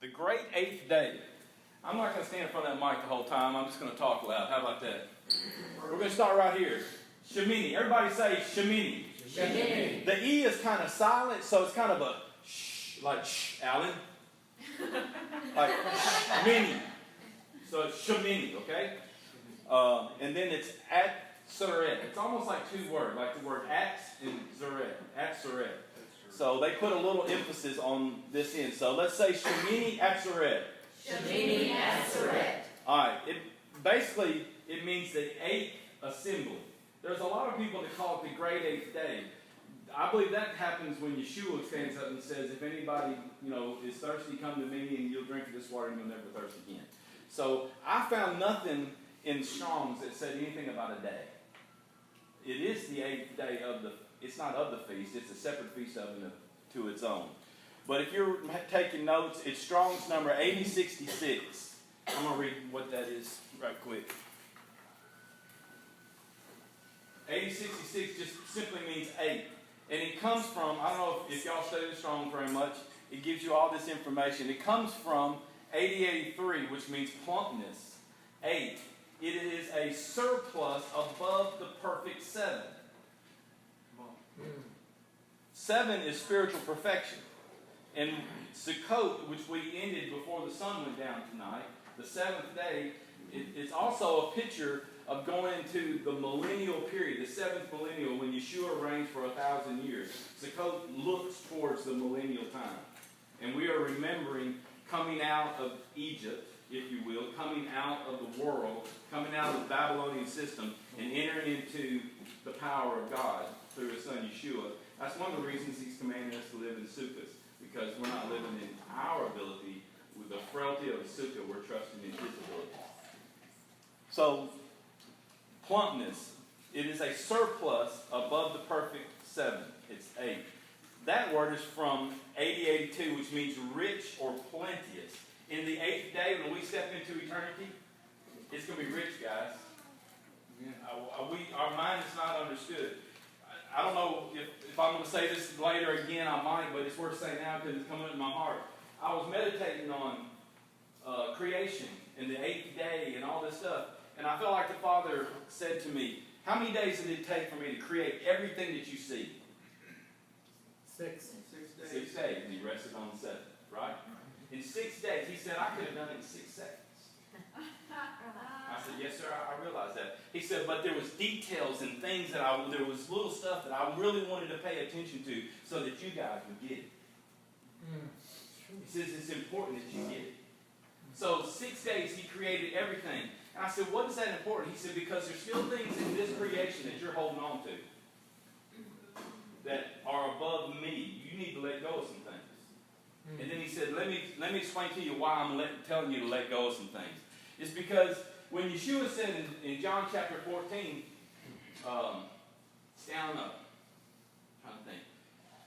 The great eighth day. I'm not going to stand in front of that mic the whole time. I'm just going to talk loud. How about that? We're going to start right here. Shemini. Everybody say Shemini. Shemini. The E is kind of silent, so it's kind of a shh, like shh, Alan. Like Shemini. So it's Shemini, okay? And then it's at Saret. It's almost like two words, like the word at and Zaret. At Saret. So they put a little emphasis on this end. So let's say Shemini at Saret. Shemini at Saret. All right. Basically, it means the eighth assembly. There's a lot of people that call it the great eighth day. I believe that happens when Yeshua stands up and says, if anybody, is thirsty, come to me and you'll drink of this water and you'll never thirst again. So I found nothing in Strong's that said anything about a day. It is the eighth day it's not of the feast, it's a separate feast to its own. But if you're taking notes, it's Strong's number 8066. I'm going to read what that is right quick. 8066 just simply means 8. And it comes from, I don't know if y'all study the Strong very much, it gives you all this information. It comes from 8083, which means plumpness. 8. It is a surplus above the perfect 7. 7 is spiritual perfection. And Sukkot, which we ended before the sun went down tonight, the 7th day, it's also a picture of going into the millennial period, the 7th millennial, when Yeshua reigns for 1,000 years. Sukkot looks towards the millennial time. And we are remembering coming out of Egypt, if you will, coming out of the world, coming out of the Babylonian system, and entering into the power of God through His Son Yeshua. That's one of the reasons He's commanding us to live in sukkahs, because we're not living in our ability. With the frailty of a sukkah, we're trusting in His ability. So, plumpness. It is a surplus above the perfect 7. It's 8. That word is from 8082, which means rich or plenteous. In the 8th day, when we step into eternity, it's going to be rich, guys. Our mind is not understood. I don't know if I'm going to say this later again, I might, but it's worth saying now because it's coming into my heart. I was meditating on creation and the 8th day and all this stuff. And I felt like the Father said to me, how many days did it take for me to create everything that you see? 6 days. 6 days. And He rested on the 7th, right? In 6 days. He said, I could have done it in 6 seconds. I said, yes, sir, I realize that. He said, but there was details and things there was little stuff that I really wanted to pay attention to so that you guys would get it. He says it's important that you get it. So 6 days He created everything. And I said, what is that important? He said, because there's still things in this creation that you're holding on to that are above me. You need to let go of some things. And then He said, let me explain to you why I'm telling you to let go of some things. It's because when Yeshua said in John chapter 14, down up, trying to think,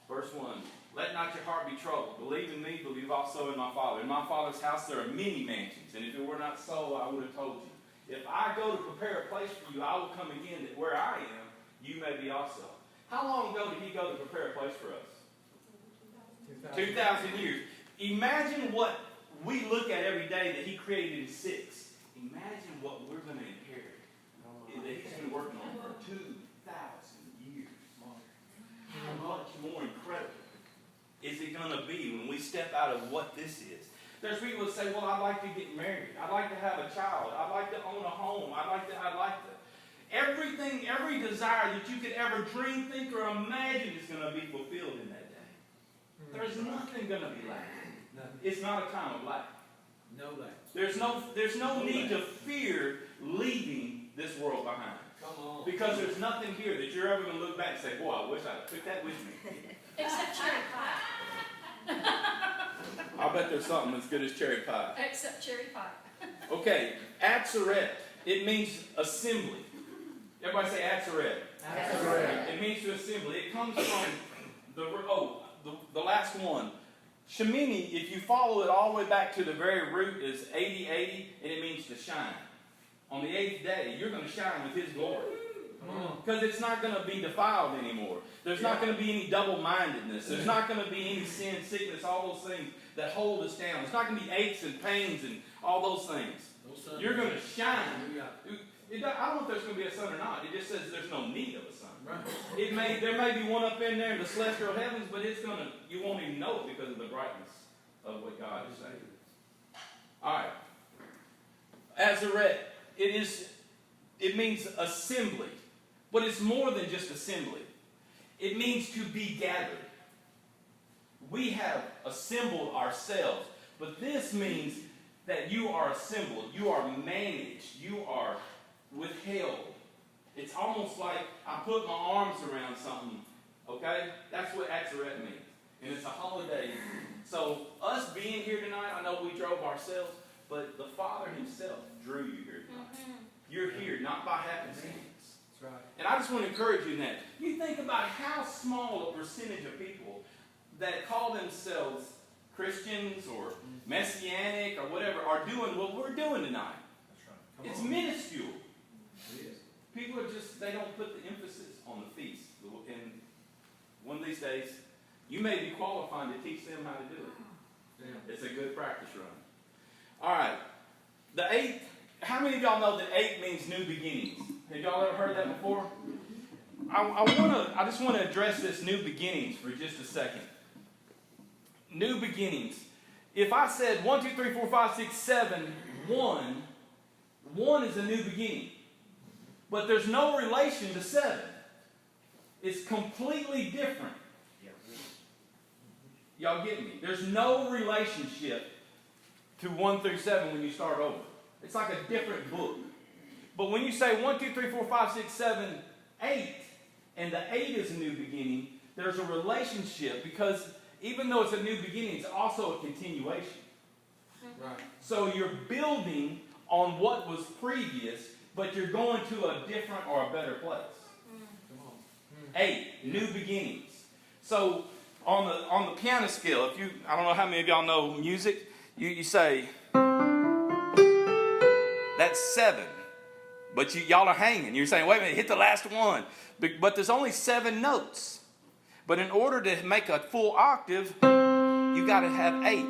verse 1, let not your heart be troubled. Believe in me, believe also in my Father. In my Father's house there are many mansions, and if it were not so, I would have told you. If I go to prepare a place for you, I will come again, that where I am, you may be also. How long ago did He go to prepare a place for us? 2,000 years. Imagine what we look at every day that He created in 6. Imagine what we're going to inherit that He's been working on for 2,000 years. How much more incredible is it going to be when we step out of what this is? There's people that say, well, I'd like to get married. I'd like to have a child. I'd like to own a home. I'd like to. Everything, every desire that you could ever dream, think, or imagine is going to be fulfilled in that day. There's nothing going to be lacking. It's not a time of lack. No lack. There's no need to fear leaving this world behind. Come on. Because there's nothing here that you're ever going to look back and say, boy, I wish I took that with me. Except cherry pie. I bet there's something as good as cherry pie. Except cherry pie. Okay, Atzaret. It means assembly. Everybody say Atzaret. Atzaret. It means to assemble. It comes from the last one. Shemini, if you follow it all the way back to the very root, is 80, and it means to shine. On the 8th day, you're going to shine with His glory. Because it's not going to be defiled anymore. There's not going to be any double-mindedness. There's not going to be any sin, sickness, all those things that hold us down. There's not going to be aches and pains and all those things. You're going to shine. I don't know if there's going to be a sun or not. It just says there's no need of a sun. Right. There may be one up in there in the celestial heavens, but you won't even know it because of the brightness of what God is saying. All right. Azareth, it means assembly. But it's more than just assembly. It means to be gathered. We have assembled ourselves, but this means that you are assembled, you are managed, you are withheld. It's almost like I put my arms around something, okay? That's what Azareth means. And it's a holiday. So us being here tonight, I know we drove ourselves, but the Father himself drew you here tonight. You're here, not by happenstance. That's right. And I just want to encourage you in that. You think about how small a percentage of people that call themselves Christians or Messianic or whatever are doing what we're doing tonight. That's right. It's minuscule. It is. People are they don't put the emphasis on the feast. And one of these days, you may be qualified to teach them how to do it. Yeah. It's a good practice run. All right. The 8th, how many of y'all know that 8 means new beginnings? Have y'all ever heard that before? I just want to address this new beginnings for just a second. New beginnings. If I said 1, 2, 3, 4, 5, 6, 7, 1, 1 is a new beginning. But there's no relation to 7. It's completely different. Y'all get me? There's no relationship to 1 through 7 when you start over. It's like a different book. But when you say 1, 2, 3, 4, 5, 6, 7, 8, and the 8 is a new beginning, there's a relationship because even though it's a new beginning, it's also a continuation. Right. So you're building on what was previous, but you're going to a different or a better place. Come on. 8, new beginnings. So on the piano scale, I don't know how many of y'all know music, you say that's 7. But y'all are hanging. You're saying, wait a minute, hit the last one. But there's only 7 notes. But in order to make a full octave, you got to have 8.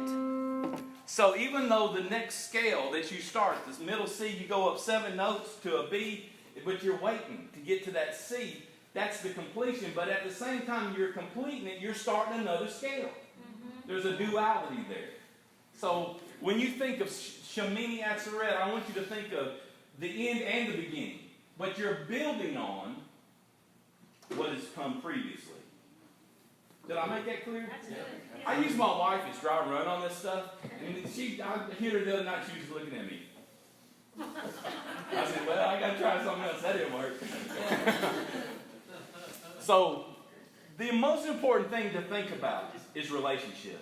So even though the next scale that you start, this middle C, you go up 7 notes to a B, but you're waiting to get to that C. That's the completion. But at the same time you're completing it, you're starting another scale. There's a duality there. So when you think of Shemini Atzeret, I want you to think of the end and the beginning. But you're building on what has come previously. Did I make that clear? That's good. I use my wife as dry run on this stuff. And I hear her the other night, she was just looking at me. I said, well, I got to try something else. That didn't work. So, the most important thing to think about is relationship.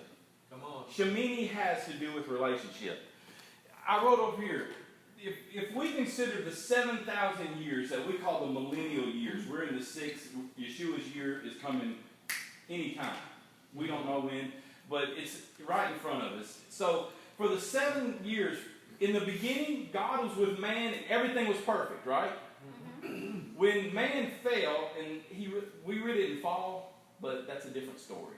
Come on. Shemini has to do with relationship. I wrote over here, if we consider the 7,000 years that we call the millennial years, we're in the 6th, Yeshua's year is coming anytime. We don't know when, but it's right in front of us. So for the 7 years, in the beginning, God was with man and everything was perfect, right? When man fell, and we really didn't fall, but that's a different story.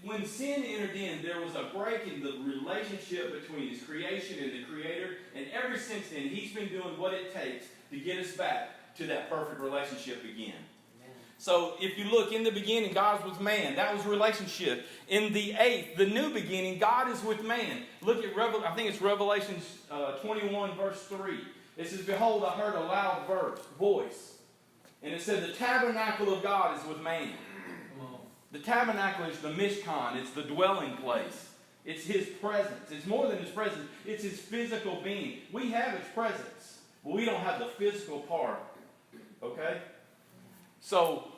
When sin entered in, there was a break in the relationship between his creation and the Creator. And ever since then, he's been doing what it takes to get us back to that perfect relationship again. So if you look in the beginning, God was with man. That was relationship. In the 8th, the new beginning, God is with man. Look at I think it's Revelation 21, verse 3. It says, behold, I heard a loud voice. And it said, the tabernacle of God is with man. The tabernacle is the Mishkan. It's the dwelling place. It's his presence. It's more than his presence. It's his physical being. We have his presence, but we don't have the physical part. Okay? So,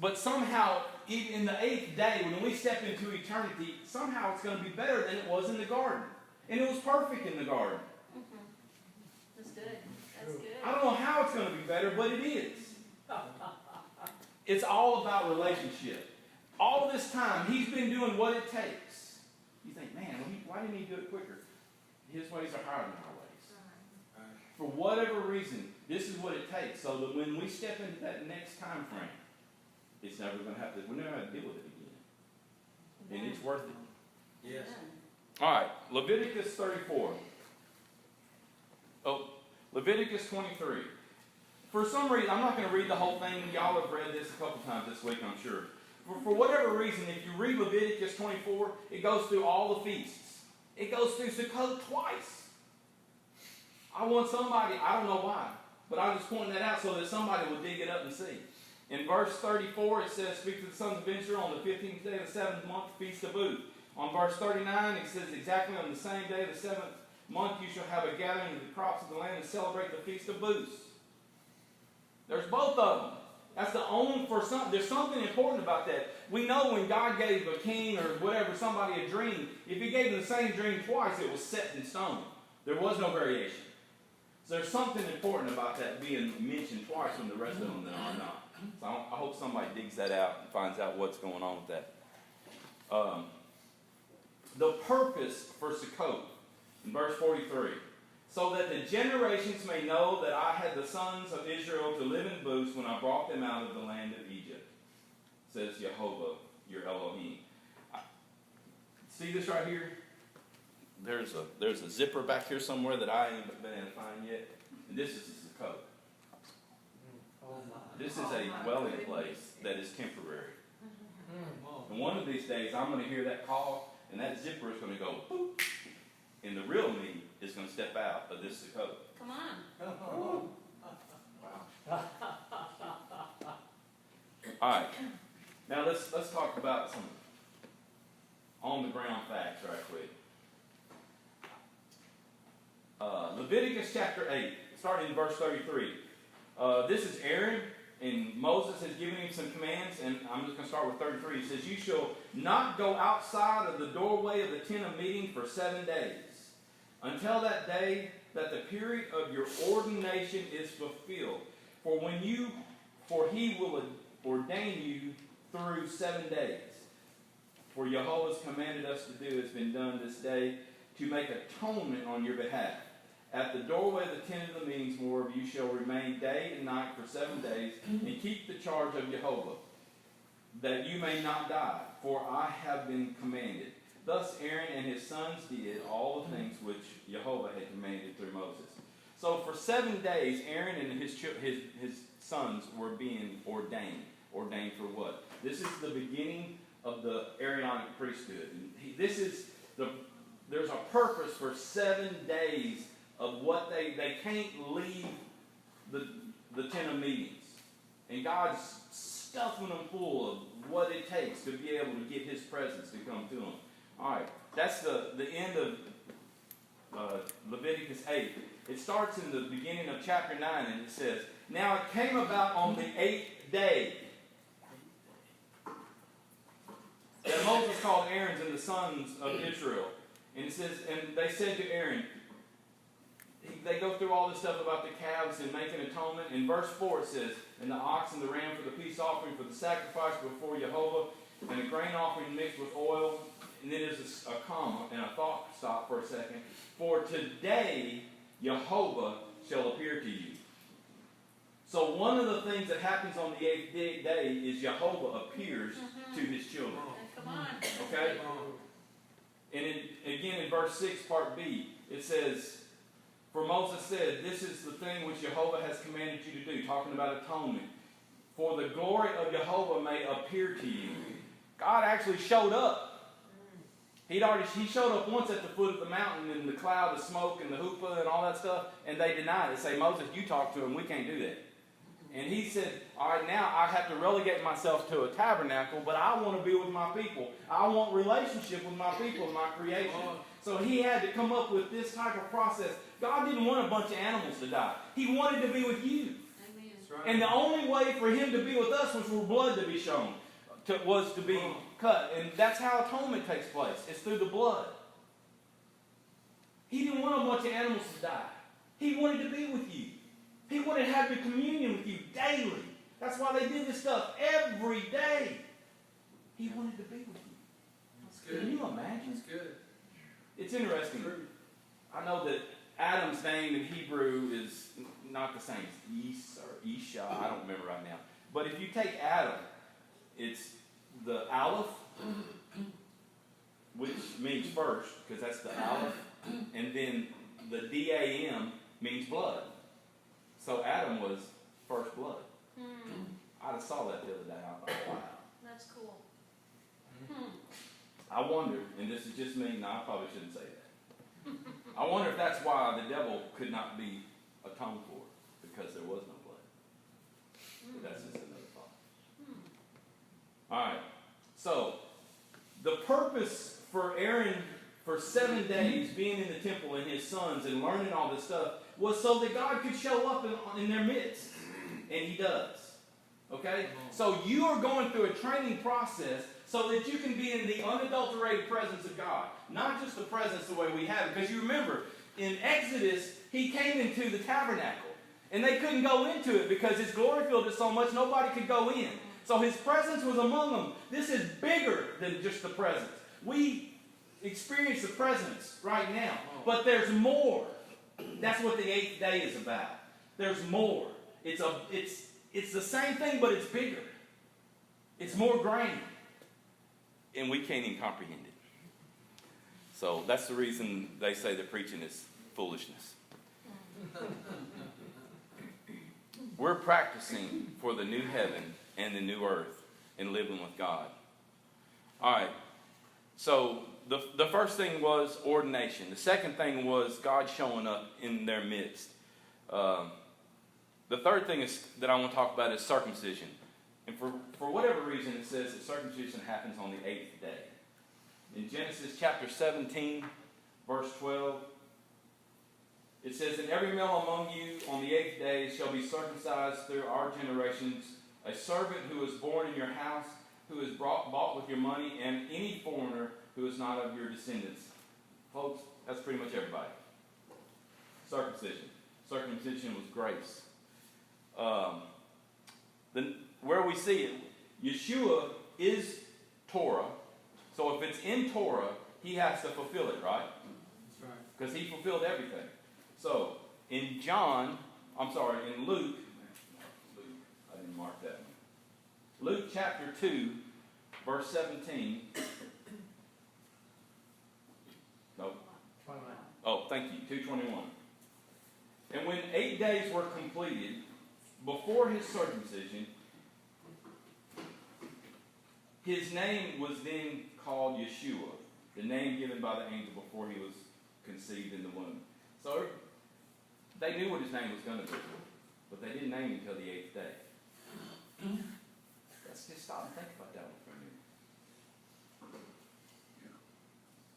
but somehow, even in the 8th day, when we step into eternity, somehow it's going to be better than it was in the garden. And it was perfect in the garden. That's good. That's good. I don't know how it's going to be better, but it is. It's all about relationship. All this time, he's been doing what it takes. You think, man, why didn't he do it quicker? His ways are higher than our ways. for whatever reason, this is what it takes. So that when we step into that next time frame, it's never going to have to, we're never going to deal with it again. And it's worth it. Yes. All right, Leviticus 34. Oh, Leviticus 23. For some reason, I'm not going to read the whole thing. Y'all have read this a couple times this week, I'm sure. For whatever reason, if you read Leviticus 24, it goes through all the feasts. It goes through Sukkot twice. I want somebody, I don't know why, but I'm just pointing that out so that somebody will dig it up and see. In verse 34, it says, speak to the sons of Israel on the 15th day of the 7th month, Feast of Booth. On verse 39, it says, exactly on the same day of the 7th month, you shall have a gathering of the crops of the land and celebrate the Feast of Booths. There's both of them. That's the only, there's something important about that. We know when God gave a king or whatever, somebody a dream, if he gave them the same dream twice, it was set in stone. There was no variation. So there's something important about that being mentioned twice when the rest of them are not. So I hope somebody digs that out and finds out what's going on with that. The purpose for Sukkot, in verse 43, so that the generations may know that I had the sons of Israel to live in booths when I brought them out of the land of Egypt, says Jehovah, your Elohim. See this right here? There's a zipper back here somewhere that I ain't been able to find yet. And this is the Sukkot. This is a dwelling place that is temporary. And one of these days, I'm going to hear that call, and that zipper is going to go boop, and the real me is going to step out of this Sukkot. Come on. All right. Now let's talk about some on the ground facts right quick. Leviticus chapter 8, starting in verse 33. This is Aaron, and Moses has given him some commands, and I'm just going to start with 33. He says, you shall not go outside of the doorway of the tent of meeting for 7 days, until that day that the period of your ordination is fulfilled. For he will ordain you through 7 days. For Jehovah's commanded us to do has been done this day, to make atonement on your behalf. At the doorway of the tent of the meetings, moreover, you shall remain day and night for 7 days, and keep the charge of Jehovah, that you may not die, for I have been commanded. Thus Aaron and his sons did all the things which Jehovah had commanded through Moses. So for 7 days, Aaron and his sons were being ordained. Ordained for what? This is the beginning of the Aaronic priesthood. There's a purpose for 7 days of what they can't leave the tent of meetings. And God's stuffing them full of what it takes to be able to get his presence to come to them. All right, that's the end of Leviticus 8. It starts in the beginning of chapter 9, and it says, now it came about on the 8th day that Moses called Aaron and the sons of Israel. And it says, and they said to Aaron, they go through all this stuff about the calves and making atonement. In verse 4 it says, and the ox and the ram for the peace offering, for the sacrifice before Jehovah, and a grain offering mixed with oil. And then there's a comma and a thought stop for a second. For today Jehovah shall appear to you. So one of the things that happens on the 8th day is Jehovah appears to his children. Come on. Okay? And again in verse 6, part B, it says, for Moses said, this is the thing which Jehovah has commanded you to do, talking about atonement. For the glory of Jehovah may appear to you. God actually showed up. He showed up once at the foot of the mountain in the cloud of smoke and the hoopah and all that stuff, and they denied it. Say, Moses, you talk to him, we can't do that. And he said, all right, now I have to relegate myself to a tabernacle, but I want to be with my people. I want relationship with my people and my creation. So he had to come up with this type of process. God didn't want a bunch of animals to die. He wanted to be with you. Amen. Right. And the only way for him to be with us was for blood to be shown, was to be cut. And that's how atonement takes place. It's through the blood. He didn't want a bunch of animals to die. He wanted to be with you. He wanted to have your communion with you daily. That's why they did this stuff every day. He wanted to be with you. That's good. Can you imagine? That's good. It's interesting. True. I know that Adam's name in Hebrew is not the same. It's Is or Isha. I don't remember right now. But if you take Adam, it's the Aleph, which means first, because that's the Aleph, and then the D-A-M means blood. So Adam was first blood. I just saw that the other day. I thought, wow. That's cool. I wonder, and this is just me, no, I probably shouldn't say that. I wonder if that's why the devil could not be atoned for, because there was no blood. But that's just another thought. Alright, so the purpose for Aaron for 7 days being in the temple and his sons and learning all this stuff was so that God could show up in their midst. And he does. Okay? So you are going through a training process so that you can be in the unadulterated presence of God. Not just the presence the way we have it. Because you remember, in Exodus, he came into the tabernacle. And they couldn't go into it because his glory filled it so much nobody could go in. So his presence was among them. This is bigger than just the presence. We experience the presence right now. But there's more. That's what the 8th day is about. There's more. It's the same thing, but it's bigger. It's more grand. And we can't even comprehend it. So that's the reason they say the preaching is foolishness. We're practicing for the new heaven and the new earth and living with God. All right. So the first thing was ordination. The second thing was God showing up in their midst. The third thing that I want to talk about is circumcision. And for whatever reason, it says that circumcision happens on the 8th day. In Genesis chapter 17, verse 12, it says, "And every male among you on the 8th day shall be circumcised through our generations, a servant who is born in your house, who is bought with your money, and any foreigner who is not of your descendants." Folks, that's pretty much everybody. Circumcision. Circumcision was grace. Where we see it, Yeshua is Torah. So if it's in Torah, he has to fulfill it, right? That's right. Because he fulfilled everything. So in Luke, I didn't mark that one. Luke chapter 2, verse 17. Nope. 29. Oh, thank you. 2:21. "And when 8 days were completed, before his circumcision, his name was then called Yeshua, the name given by the angel before he was conceived in the womb." So they knew what his name was going to be, but they didn't name him until the 8th day. Let's just stop and think about that one for a minute.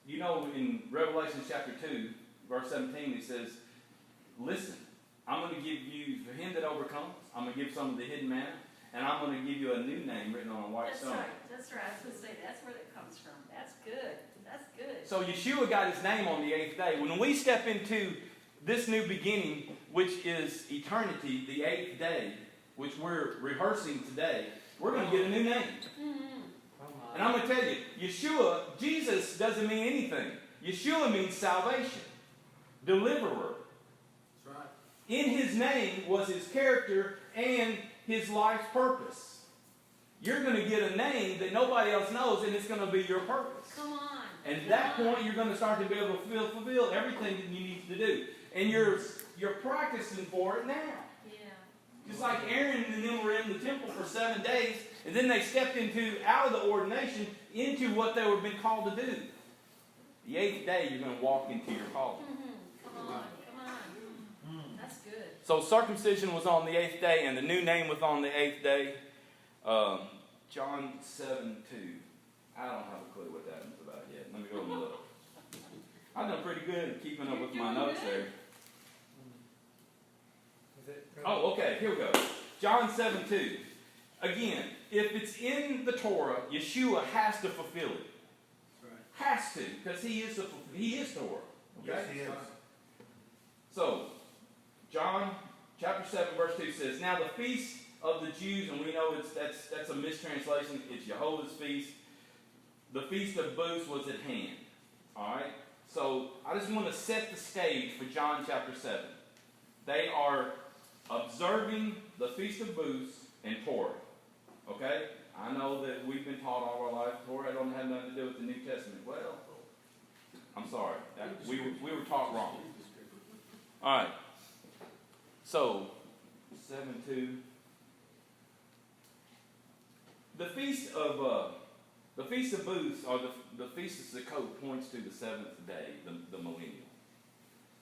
You know, in Revelation chapter 2, verse 17, it says, "Listen, I'm going to give you, for him that overcomes, I'm going to give some of the hidden manna, and I'm going to give you a new name written on a white That's stone." right. That's right. I was going to say, that's where that comes from. That's good. That's good. So Yeshua got his name on the 8th day. When we step into this new beginning, which is eternity, the 8th day, which we're rehearsing today, we're going to get a new name. And I'm going to tell you, Yeshua, Jesus doesn't mean anything. Yeshua means salvation, deliverer. That's right. In his name was his character and his life's purpose. You're going to get a name that nobody else knows, and it's going to be your purpose. Come on. And at that point, you're going to start to be able to fulfill everything that you need to do. And you're practicing for it now. Yeah. Just like Aaron and them were in the temple for 7 days, and then they stepped out of the ordination into what they were being called to do. The 8th day, you're going to walk into your calling. Come on. Come on. That's good. So circumcision was on the 8th day, and the new name was on the 8th day. John 7:2. I don't have a clue what that one's about yet. Let me go and look. I've done pretty good at keeping up with my notes there. Oh, okay, here we go. John 7:2. Again, if it's in the Torah, Yeshua has to fulfill it. That's right. Has to, because he is Torah. Okay? Yes, he is. So, John chapter 7, verse 2 says, "Now the feast of the Jews," and we know that's a mistranslation, it's Jehovah's feast. "The feast of booths was at hand." Alright? So, I I just want to set the stage for John chapter 7. They are observing the Feast of Booths and Torah. Okay? I know that we've been taught all our life Torah don't have nothing to do with the New Testament. Well, I'm sorry. We were taught wrong. All right. So, 7:2. The Feast of Booths, or the Feast of Sukkot, points to the seventh day, the millennial.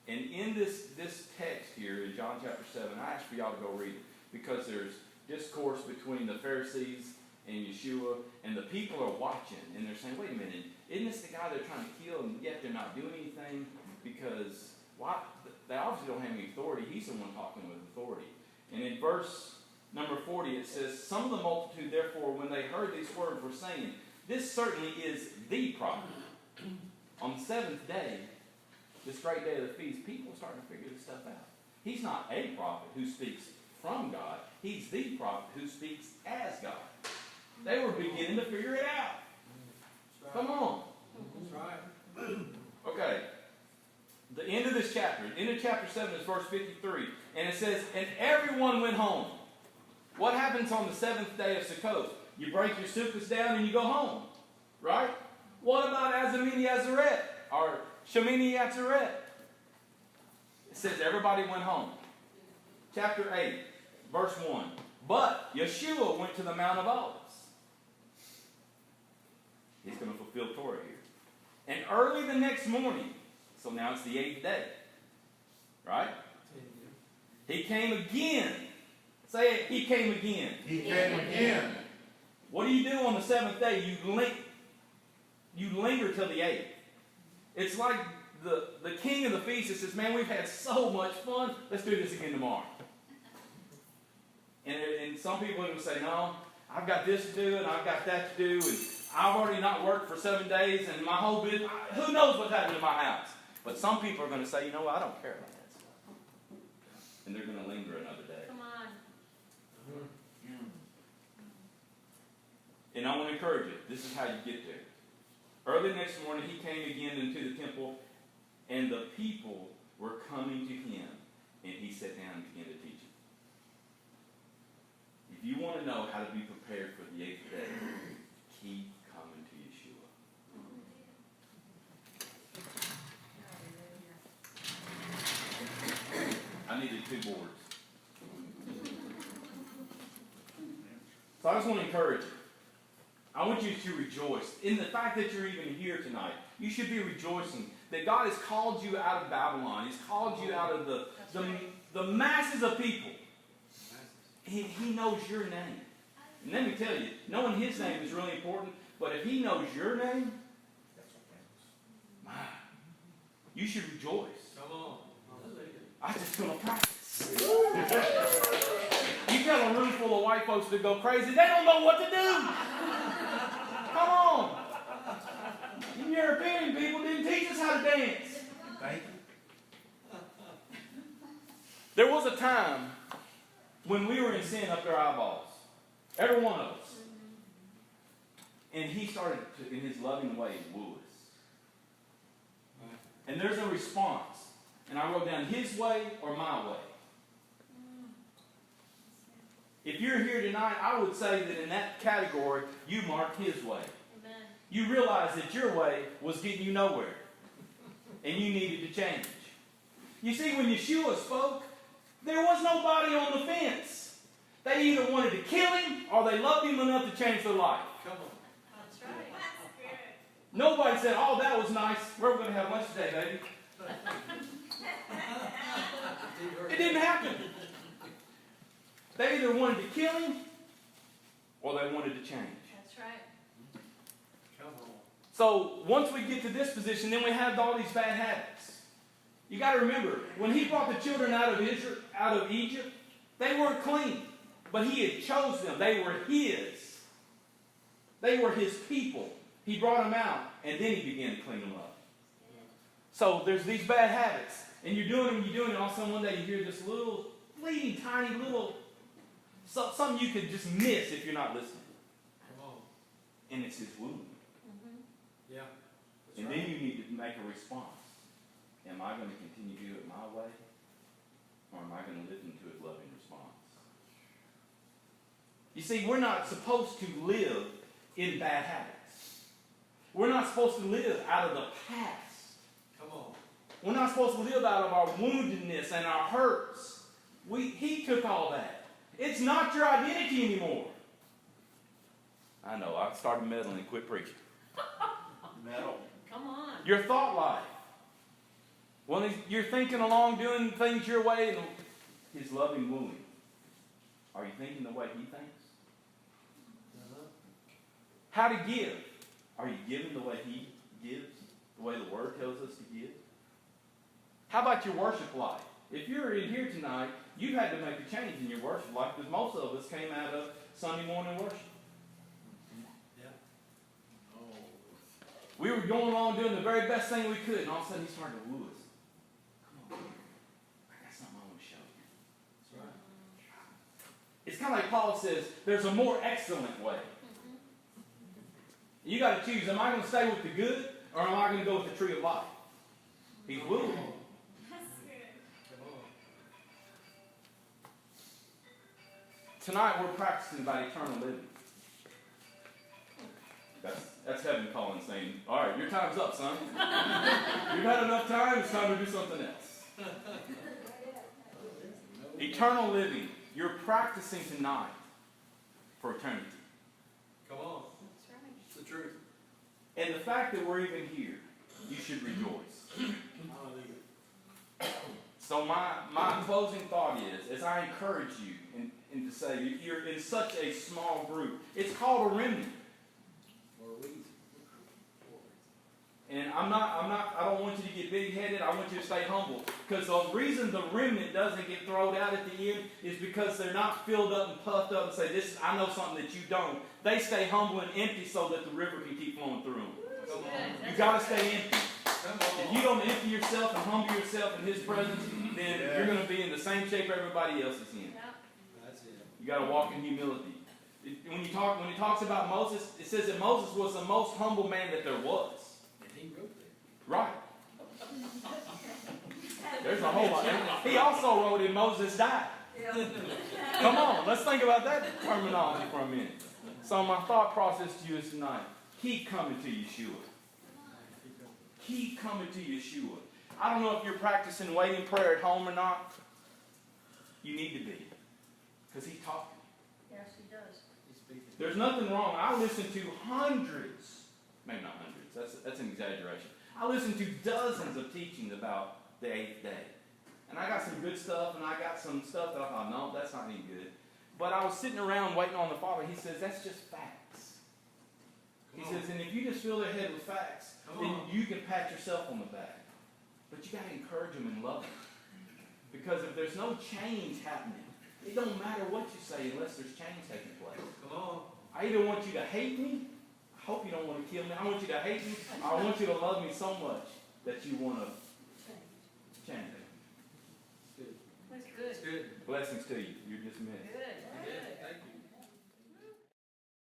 And in this text here in John chapter 7, I ask for y'all to go read it, because there's discourse between the Pharisees and Yeshua, and the people are watching, and they're saying, wait a minute, isn't this the guy they're trying to kill, and yet they're not doing anything? Because why? They obviously don't have any authority. He's the one talking with authority. And in verse number 40, it says, some of the multitude, therefore, when they heard these words, were saying, this certainly is the prophet. On the seventh day, this great day of the feast, people are starting to figure this stuff out. He's not a prophet who speaks from God. He's the prophet who speaks as God. They were beginning to figure it out. Come on. That's right. Okay. The end of this chapter, end of chapter 7 is verse 53. And it says, and everyone went home. What happens on the seventh day of Sukkot? You break your sukkahs down and you go home. Right? What about Azamini Azeret? Or Shemini Atzeret? It says everybody went home. Chapter 8, verse 1. But Yeshua went to the Mount of Olives. He's going to fulfill Torah here. And early the next morning, so now it's the 8th day, right? He came again. Say it, he came again. He came again. What do you do on the 7th day? You linger till the 8th. It's like the king of the feast that says, man, we've had so much fun. Let's do this again tomorrow. And some people are going to say, no, I've got this to do and I've got that to do. And I've already not worked for 7 days and my whole business, who knows what's happening in my house. But some people are going to say, you know what, I don't care about that stuff. And they're going to linger another day. Come on. And I want to encourage you, this is how you get there. Early next morning, he came again into the temple, and the people were coming to him, and he sat down and began to teach them. If you want to know how to be prepared for the 8th day, keep coming to Yeshua. I needed 2 boards. So I just want to encourage you. I want you to rejoice in the fact that you're even here tonight. You should be rejoicing that God has called you out of Babylon. He's called you out of the masses of people. He knows your name. And let me tell you, knowing his name is really important, but if he knows your name, man, you should rejoice. Come on. I just going to practice. You tell a room full of white folks to go crazy, they don't know what to do. Come on. You European people didn't teach us how to dance. Thank you. There was a time when we were in sin up to our eyeballs. Every one of us. And he started to, in his loving way, woo us. And there's a response. And I wrote down his way or my way. If you're here tonight, I would say that in that category, you marked his way. Amen. You realized that your way was getting you nowhere. And you needed to change. You see, when Yeshua spoke, there was nobody on the fence. They either wanted to kill him or they loved him enough to change their life. Come on. That's right. Nobody said, oh, that was nice. We're going to have lunch today, baby. It didn't happen. They either wanted to kill him or they wanted to change. That's right. Come on. So once we get to this position, then we have all these bad habits. You got to remember, when he brought the children out of Egypt, they weren't clean. But he had chosen them. They were his. They were his people. He brought them out, and then he began to clean them up. So there's these bad habits. And you're doing them, and all of a sudden one day you hear this little, fleeting, tiny little, something you could just miss if you're not listening. Come on. And it's his wound. Mm-hmm. Yeah. And then you need to make a response. am I going to continue to do it my way? Or am I going to listen to his loving response? You see, we're not supposed to live in bad habits. We're not supposed to live out of the past. Come on. We're not supposed to live out of our woundedness and our hurts. He took all that. It's not your identity anymore. I know, I started meddling and quit preaching. Metal. Come on. Your thought life. When you're thinking along, doing things your way, and his loving wooing. Are you thinking the way he thinks? How to give. Are you giving the way he gives? The way the Word tells us to give? How about your worship life? If you're in here tonight, you've had to make a change in your worship life because most of us came out of Sunday morning worship. Yeah. Oh. We were going along doing the very best thing we could, and all of a sudden he started to woo us. Come on, I got something I want to show you. That's right. It's kind of like Paul says, there's a more excellent way. You got to choose, am I going to stay with the good, or am I going to go with the tree of life? He's wooing. Come on. Tonight we're practicing about eternal living. That's heaven calling, saying, all right, your time's up, son. You've had enough time, it's time to do something else. Eternal living. You're practicing tonight for eternity. Come on. That's right. It's the truth. And the fact that we're even here, you should rejoice. Hallelujah. So my closing thought is, as I encourage you and to say, if you're in such a small group, it's called a remnant. Or we. And I don't want you to get big-headed. I want you to stay humble. Because the reason the remnant doesn't get thrown out at the end is because they're not filled up and puffed up and say, I know something that you don't. They stay humble and empty so that the river can keep flowing through them. Come on. You got to stay empty. Come on. If you don't empty yourself and humble yourself in his presence, then you're going to be in the same shape everybody else is in. Yep. That's it. You got to walk in humility. When he talks about Moses, it says that Moses was the most humble man that there was. And he wrote that. Right. There's a whole lot. He also wrote in Moses died. Come on, let's think about that terminology for a minute. So my thought process to you is tonight, keep coming to Yeshua. Keep coming to Yeshua. I don't know if you're practicing waiting prayer at home or not. You need to be. Because he's talking. Yes, he does. He's speaking. There's nothing wrong. I listen to hundreds, maybe not hundreds, that's an exaggeration. I listen to dozens of teachings about the 8th day. And I got some good stuff, and I got some stuff that I thought, no, that's not any good. But I was sitting around waiting on the Father. He says, that's just facts. He says, and if you just fill their head with facts, then you can pat yourself on the back. But you got to encourage them and love them. Because if there's no change happening, it don't matter what you say unless there's change taking place. Come on. I either want you to hate me, I hope you don't want to kill me, I want you to hate me, I want you to love me so much that you want to change. Good. That's good. It's good. Blessings to you. You're dismissed. Good. Good. Thank you.